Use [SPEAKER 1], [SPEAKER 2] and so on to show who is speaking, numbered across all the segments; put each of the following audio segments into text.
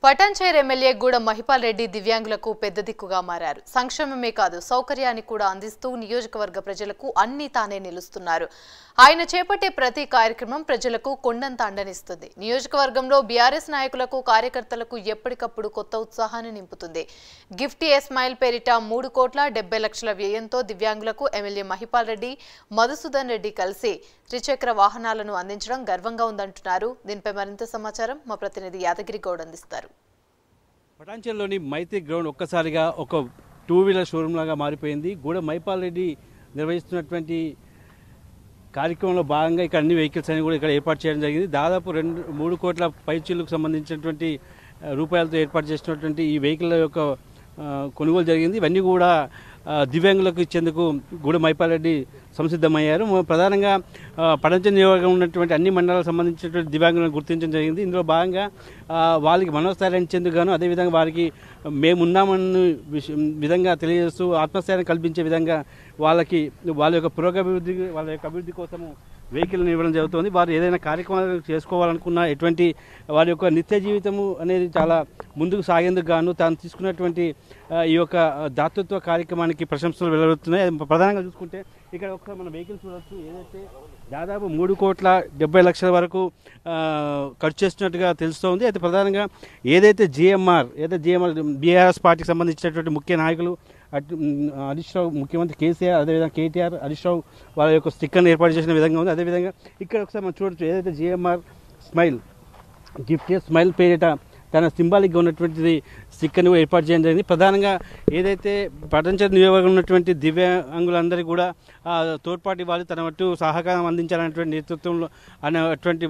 [SPEAKER 1] Patancheru MLA Gudem Mahipal Reddy దివ్యాంగులకు పెద్ద దిక్కుగా మారారు. సంక్షేమమే కాదు సౌకర్యాన్ని కూడా అందిస్తూ నియోజకవర్గ ప్రజలకు అన్ని తానే నిలుస్తున్నారు. ఆయన చేపట్టే ప్రతి కార్యక్రమం ప్రజలకు కొండంత అండనిస్తుంది. నియోజకవర్గంలో బీఆర్ఎస్ నాయకులకు కార్యకర్తలకు ఎప్పటికప్పుడు కొత్త ఉత్సాహాన్ని నింపుతుంది. గిఫ్ట్ ఏ స్మైల్ పేరిట 3,70,00,000 వ్యయంతో దివ్యాంగులకు ఎమ్మెల్యే మహిపాల్ రెడ్డి, మధుసూదన్ రెడ్డి కలిసి త్రిచక్ర వాహనాలను అందించడం గర్వంగా ఉందంటున్నారు. దీనిపై మరింత సమాచారం మా ప్రతినిధి యాదగిరి గౌడ్ అందిస్తారు.
[SPEAKER 2] పటాన్చేరులోని మైత్రి గ్రౌండ్ ఒక్కసారిగా ఒక 2 వీలర్ షోరూమ్ లాగా మారిపోయింది. గూడెం మహిపాల్ రెడ్డి నిర్వహిస్తున్నటువంటి కార్యక్రమంలో భాగంగా ఇక్కడ అన్ని వెహికల్స్ అన్ని కూడా ఇక్కడ ఏర్పాటు చేయడం జరిగింది. దాదాపు 3 కోట్ల పైచీలకు సంబంధించినటువంటి రూపాయలతో ఏర్పాటు చేసినటువంటి ఈ వెహికల్ యొక్క కొనుగోలు జరిగింది. ఇవన్నీ కూడా దివ్యాంగులకు ఇచ్చేందుకు గూడెం మహిపాల్ రెడ్డి సంసిద్ధమయ్యారు. ప్రధానంగా పటాన్చేరు నియోజకవర్గం ఉన్నటువంటి అన్ని మండలాలకు సంబంధించినటువంటి దివ్యాంగులను గుర్తించడం జరిగింది. ఇందులో భాగంగా వాళ్ళకి మనోస్థైర్యం ఇచ్చేందుకు గాను, అదేవిధంగా వారికి మేమున్నామని విధంగా తెలియజేస్తూ ఆత్మస్థైర్యం కల్పించే విధంగా వాళ్ళ యొక్క పురోగభివృద్ధి, వాళ్ళ యొక్క అభివృద్ధి కోసము వెహికల్ని ఇవ్వడం జరుగుతుంది. వారు ఏదైనా కార్యక్రమాలు చేసుకోవాలనుకున్నా ఎటువంటి వారి యొక్క నిత్య జీవితము అనేది చాలా ముందుకు సాగేందుకు గాను తాను తీసుకున్నటువంటి ఈ యొక్క దాతృత్వ కార్యక్రమానికి ప్రశంసలు వెలువడుతున్నాయి. ప్రధానంగా చూసుకుంటే ఇక్కడ ఒకసారి మన వెహికల్స్ చూడవచ్చు. ఏదైతే దాదాపు 3,70,00,000 వరకు ఖర్చు చేస్తున్నట్టుగా తెలుస్తోంది. అయితే ప్రధానంగా ఏదైతే జిఎంఆర్ బీఆర్ఎస్ పార్టీకి సంబంధించినటువంటి ముఖ్య నాయకులు హరీష్ రావు, ముఖ్యమంత్రి కేసీఆర్, అదేవిధంగా కేటీఆర్, హరీష్ రావు వాళ్ళ యొక్క స్టిక్కర్ని ఏర్పాటు చేసిన విధంగా ఉంది. అదేవిధంగా ఇక్కడ ఒకసారి మనం చూడొచ్చు. ఏదైతే జిఎంఆర్ స్మైల్ గిఫ్ట్ స్మైల్ పేరిట తన సింబాలిక్గా ఉన్నటువంటిది స్టిక్కర్ని ఏర్పాటు చేయడం జరిగింది. ప్రధానంగా ఏదైతే పటాన్చేరు నియోజకవర్గం ఉన్నటువంటి దివ్యాంగులందరికీ కూడా తోడ్పాటి వాళ్ళు తన మట్టు సహకారం అందించాలనేటువంటి నేతృత్వంలో అనేటువంటి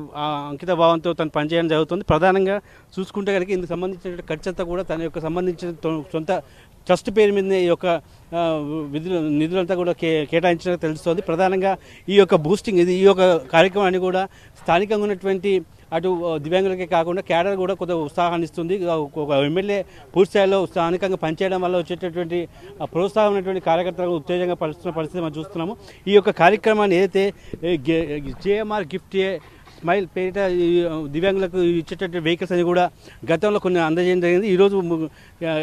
[SPEAKER 2] అంకిత భావంతో తను పనిచేయడం జరుగుతుంది. ప్రధానంగా చూసుకుంటే కనుక ఇందుకు సంబంధించిన ఖర్చు అంతా కూడా తన యొక్క సంబంధించిన సొంత ట్రస్ట్ పేరు మీద ఈ యొక్క నిధులంతా కూడా కేటాయించినట్టు తెలుస్తోంది. ప్రధానంగా ఈ యొక్క బూస్టింగ్ ఈ యొక్క కార్యక్రమాన్ని కూడా స్థానికంగా ఉన్నటువంటి అటు దివ్యాంగులకే కాకుండా క్యాడర్ కూడా కొంత ఉత్సాహాన్ని ఇస్తుంది. ఒక ఎమ్మెల్యే పూర్తిస్థాయిలో స్థానికంగా పనిచేయడం వల్ల వచ్చేటటువంటి ప్రోత్సాహం ఉన్నటువంటి కార్యకర్తలకు ఉత్తేజంగా పరుస్తున్న పరిస్థితి మనం చూస్తున్నాము. ఈ యొక్క కార్యక్రమాన్ని ఏదైతే జేఎంఆర్ గిఫ్ట్ స్మైల్ పేరిట దివ్యాంగులకు ఇచ్చేటటువంటి వెహికల్స్ అని కూడా గతంలో కొన్ని అందజేయడం జరిగింది. ఈరోజు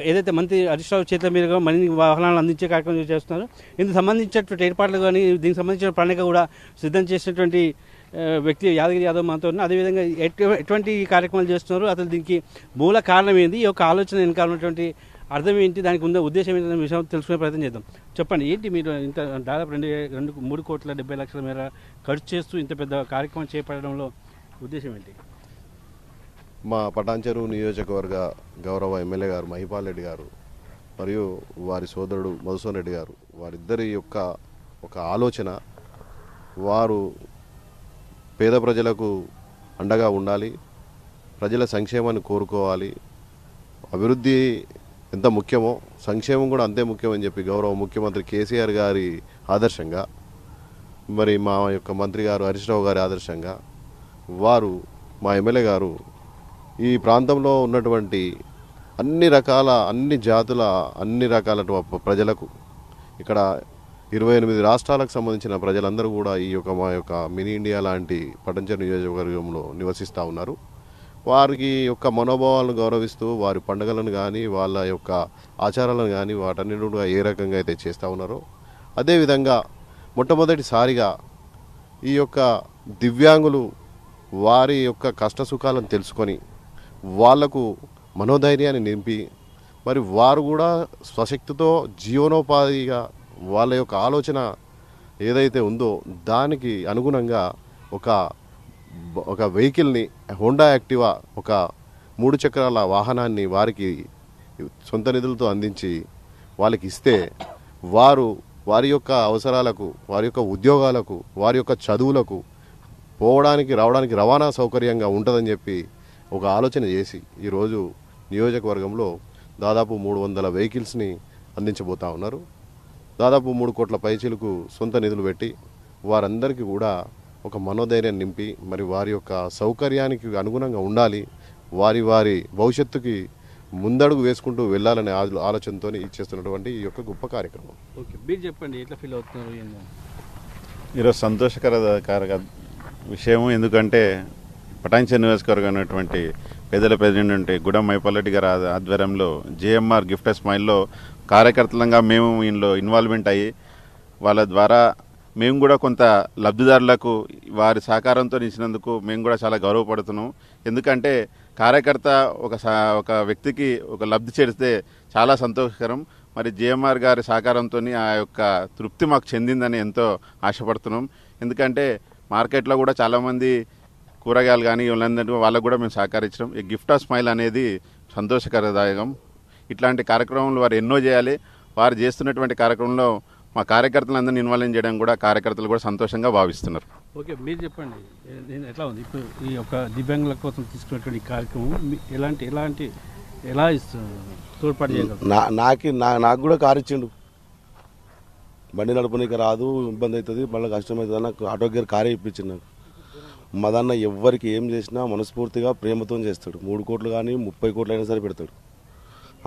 [SPEAKER 2] ఏదైతే మంత్రి హరీష్ రావు చేతుల మీదుగా మరిన్ని వాహనాలు అందించే కార్యక్రమం చేస్తున్నారు. ఇందుకు సంబంధించినటువంటి ఏర్పాట్లు కానీ దీనికి సంబంధించిన ప్రణాళిక కూడా సిద్ధం చేసినటువంటి వ్యక్తి యాదగిరి యాదవ్ మనతో ఉన్నారు. అదేవిధంగా ఎటువంటి కార్యక్రమాలు చేస్తున్నారు, అసలు దీనికి మూల కారణం ఏంది, ఈ యొక్క ఆలోచన వెనకాల ఉన్నటువంటి అర్థం ఏంటి, దానికి ఉన్న ఉద్దేశం ఏంటనే విషయం తెలుసుకునే ప్రయత్నం చేద్దాం. చెప్పండి, ఏంటి మీరు ఇంత దాదాపు 3,70,00,000 మేర ఖర్చు చేస్తూ ఇంత పెద్ద కార్యక్రమం చేపట్టడంలో ఉద్దేశం ఏంటి?
[SPEAKER 3] మా పటాన్చేరు నియోజకవర్గ గౌరవ ఎమ్మెల్యే గారు మహిపాల్ రెడ్డి గారు మరియు వారి సోదరుడు మధుసూదన్ రెడ్డి గారు, వారిద్దరి యొక్క ఒక ఆలోచన, వారు పేద ప్రజలకు అండగా ఉండాలి, ప్రజల సంక్షేమాన్ని కోరుకోవాలి, అభివృద్ధి ఎంత ముఖ్యమో సంక్షేమం కూడా అంతే ముఖ్యమని చెప్పి గౌరవ ముఖ్యమంత్రి కేసీఆర్ గారి ఆదర్శంగా, మరి మా యొక్క మంత్రి గారు హరీష్ రావు గారి ఆదర్శంగా వారు, మా ఎమ్మెల్యే గారు ఈ ప్రాంతంలో ఉన్నటువంటి అన్ని జాతుల అన్ని రకాల ప్రజలకు, ఇక్కడ 28 రాష్ట్రాలకు సంబంధించిన ప్రజలందరూ కూడా ఈ యొక్క మా యొక్క మినీ ఇండియా లాంటి పటాన్చేరు నియోజకవర్గంలో నివసిస్తూ ఉన్నారు. వారికి యొక్క మనోభావాలను గౌరవిస్తూ వారి పండుగలను కానీ వాళ్ళ యొక్క ఆచారాలను కానీ వాటన్నిటిగా ఏ రకంగా అయితే చేస్తూ ఉన్నారో, అదేవిధంగా మొట్టమొదటిసారిగా ఈ యొక్క దివ్యాంగులు వారి యొక్క కష్టసుఖాలను తెలుసుకొని వాళ్లకు మనోధైర్యాన్ని నింపి, మరి వారు కూడా స్వశక్తితో జీవనోపాధిగా వాళ్ళ యొక్క ఆలోచన ఏదైతే ఉందో దానికి అనుగుణంగా ఒక వెహికల్ని, హోండా యాక్టివా ఒక 3 చక్రాల వాహనాన్ని వారికి సొంత నిధులతో అందించి వాళ్ళకి ఇస్తే వారి యొక్క అవసరాలకు, వారి యొక్క ఉద్యోగాలకు, వారి యొక్క చదువులకు పోవడానికి రావడానికి రవాణా సౌకర్యంగా ఉంటుందని చెప్పి ఒక ఆలోచన చేసి ఈరోజు నియోజకవర్గంలో దాదాపు 300 వెహికల్స్ని అందించబోతూ ఉన్నారు. దాదాపు 3 కోట్ల పైచీలకు సొంత నిధులు పెట్టి వారందరికీ కూడా ఒక మనోధైర్యాన్ని నింపి, మరి వారి యొక్క సౌకర్యానికి అనుగుణంగా ఉండాలి, వారి భవిష్యత్తుకి ముందడుగు వేసుకుంటూ వెళ్ళాలనే ఆలోచనతో ఇచ్చేస్తున్నటువంటి ఈ యొక్క గొప్ప కార్యక్రమం.
[SPEAKER 2] ఓకే, మీరు చెప్పండి, ఎట్లా ఫీల్ అవుతున్నారు?
[SPEAKER 4] ఈరోజు సంతోషకర విషయం. ఎందుకంటే పటాన్చేరు నియోజకవర్గం అనేటువంటి పేదల ప్రెసిడెంట్ గుడం మైపాల్ రెడ్డి గారి ఆధ్వర్యంలో జేఎంఆర్ గిఫ్ట్ స్మైల్లో కార్యకర్తలంగా మేము ఇందులో ఇన్వాల్వ్మెంట్ అయ్యి వాళ్ళ ద్వారా మేము కూడా కొంత లబ్ధిదారులకు వారి సహకారంతో ఇచ్చినందుకు మేము కూడా చాలా గౌరవపడుతున్నాం. ఎందుకంటే కార్యకర్త ఒక వ్యక్తికి ఒక లబ్ధి చేస్తే చాలా సంతోషకరం. మరి జేఎంఆర్ గారి సహకారంతో ఆ యొక్క తృప్తి మాకు చెందిందని ఎంతో ఆశపడుతున్నాం. ఎందుకంటే మార్కెట్లో కూడా చాలామంది కూరగాయలు కానీ వాళ్ళకు కూడా మేము సహకరించడం. ఈ గిఫ్ట్ ఆఫ్ స్మైల్ అనేది సంతోషకరదాయకం. ఇట్లాంటి కార్యక్రమాలు వారు ఎన్నో చేయాలి. వారు చేస్తున్నటువంటి కార్యక్రమంలో మా కార్యకర్తలందరినీ ఇన్వాల్వ్ చేయడం కూడా కార్యకర్తలు కూడా సంతోషంగా భావిస్తున్నారు.
[SPEAKER 2] ఓకే, మీరు చెప్పండి నేను ఎట్లా ఉంది ఇప్పుడు ఈ యొక్క దివ్యాంగుల కోసం తీసుకున్నటువంటి కార్యక్రమం ఎలా తోడ్పాటు చేయగలరు?
[SPEAKER 5] నాకు కూడా కారు ఇచ్చిండు. బండి నడపనీకి రాదు, ఇబ్బంది అవుతుంది, మళ్ళీ కష్టమవుతుంది. నాకు ఆటో గేర్ కారే ఇప్పించింది. నాకు మదన్న ఎవరికి ఏం చేసినా మనస్ఫూర్తిగా ప్రేమతో చేస్తాడు. 3 కోట్లు కానీ 30 కోట్లు అయినా సరే పెడతాడు.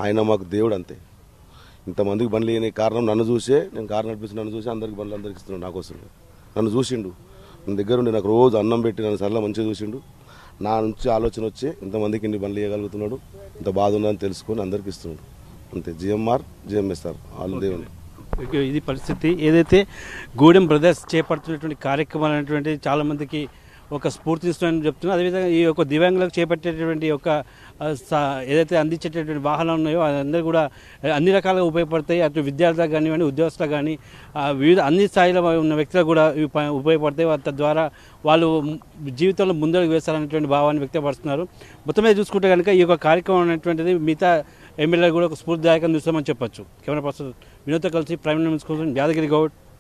[SPEAKER 5] ఆయన మాకు దేవుడు అంతే. ఇంతమందికి బండ్లు లేని కారణం నన్ను చూసే, నేను కారు నడిపించి నన్ను చూసి అందరికి బండ్లు అందరికి ఇస్తున్నాడు. నా కోసం నన్ను చూసిండు, నా దగ్గర ఉండి నాకు రోజు అన్నం పెట్టి నన్ను సరళ మంచిగా చూసిండు. నా నుంచి ఆలోచన వచ్చి ఇంతమందికి ఇన్ని బండ్లు ఇవ్వగలుగుతున్నాడు, ఇంత బాధ ఉందని తెలుసుకొని అందరికి ఇస్తున్నాడు. అంతే. జిఎంఆర్ జిఎంఎస్ఆర్ వాళ్ళు దేవుడు.
[SPEAKER 2] ఇది పరిస్థితి. ఏదైతే గూడెం బ్రదర్స్ చేపడుతున్నటువంటి కార్యక్రమాలు అనేటువంటి చాలామందికి ఒక స్ఫూర్తిస్తుందని చెప్తున్నారు. అదేవిధంగా ఈ యొక్క దివ్యాంగులకు చేపట్టేటువంటి యొక్క ఏదైతే అందించేటటువంటి వాహనాలు ఉన్నాయో అందరూ కూడా అన్ని రకాలుగా ఉపయోగపడతాయి. అటు విద్యార్థులకు కానివ్వండి, ఉద్యోగస్తులకు కానీ, వివిధ అన్ని స్థాయిలో ఉన్న వ్యక్తులకు కూడా ఉపయోగపడతాయి. తద్వారా వాళ్ళు జీవితంలో ముందడుగు వేస్తారనేటువంటి భావాన్ని వ్యక్తపరుస్తున్నారు. మొత్తం మీద చూసుకుంటే కనుక ఈ యొక్క కార్యక్రమం అనేటువంటిది మిగతా ఎమ్మెల్యేలు కూడా ఒక స్ఫూర్తిదాయకంగా చూస్తామని చెప్పొచ్చు. కెమెరా పర్సన్ వినోద్తో కలిసి ప్రైమ్ మినిస్టర్ కోసం యాదగిరి గౌడ్,